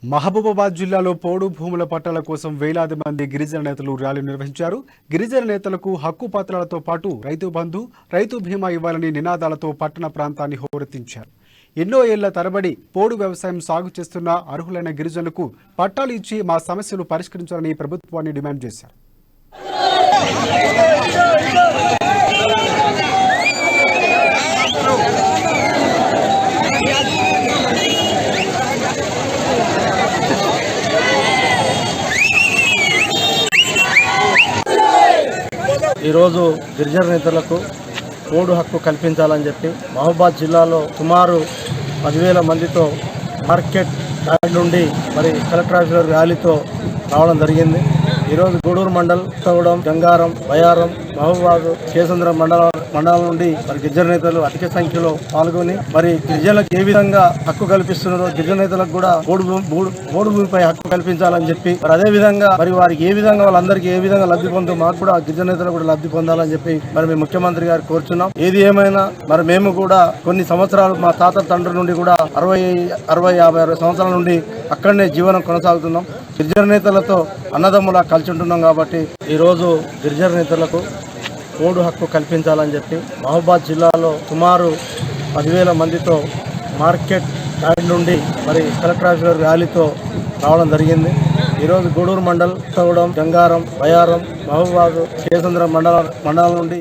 మహబూబాబాద్ జిల్లాలో పోడు భూముల పట్టాల కోసం వేలాది మంది గిరిజన నేతలు ర్యాలీ నిర్వహించారు. గిరిజన నేతలకు హక్కు పత్రాలతో పాటు రైతు బంధు, రైతు బీమా ఇవ్వాలని నినాదాలతో పట్టణ ప్రాంతాన్ని హోరెత్తించారు. ఎన్నో ఏళ్ల తరబడి పోడు వ్యవసాయం సాగు చేస్తున్న అర్హులైన గిరిజనులకు పట్టాలు ఇచ్చి మా సమస్యలు పరిష్కరించాలని ప్రభుత్వాన్ని డిమాండ్ చేశారు. ఈరోజు గిరిజన నేతలకు పోడు హక్కు కల్పించాలని చెప్పి మహబూబాబాద్ జిల్లాలో సుమారు 10,000 మందితో మార్కెట్ యార్డ్ నుండి మరి కలెక్టర్ ఆఫీసర్ ర్యాలీతో రావడం జరిగింది. ఈరోజు గూడూరు మండల్, కొత్తగూడెం, గంగారం, బయారం, మహబూబాబాద్, కేసంద్ర మండలం నుండి మరి గిరిజన నేతలు అధిక సంఖ్యలో పాల్గొని మరి గిరిజనులకు ఏ విధంగా హక్కు కల్పిస్తున్నారో గిరిజన నేతలకు కూడా పోడు భూమిపై హక్కు కల్పించాలని చెప్పి మరి అదే విధంగా మరి వారికి ఏ విధంగా వాళ్ళందరికీ ఏ విధంగా లబ్ధి పొందుతూ మాకు కూడా గిరిజన నేతలు కూడా లబ్ధి పొందాలని చెప్పి మరి మేము ముఖ్యమంత్రి గారు కోరుచున్నాం. ఏది ఏమైనా మరి మేము కూడా కొన్ని సంవత్సరాలు మా తాత తండ్రి నుండి కూడా 60 సంవత్సరాల నుండి అక్కడనే జీవనం కొనసాగుతున్నాం. గిరిజన నేతలతో అన్నదమ్ములా కలిసి ఉంటున్నాం కాబట్టి ఈరోజు గిరిజన నేతలకు పోడు హక్కు కల్పించాలని చెప్పి మహబూబాబాద్ జిల్లాలో సుమారు 10,000 మందితో మార్కెట్ యార్డ్ నుండి మరి కలెక్టర్ ఆఫీసర్ ర్యాలీతో రావడం జరిగింది. ఈరోజు గూడూరు మండల్, కొత్తగూడెం, గంగారం, బయారం, మహబూబాబాద్, కేసంద్ర మండలం నుండి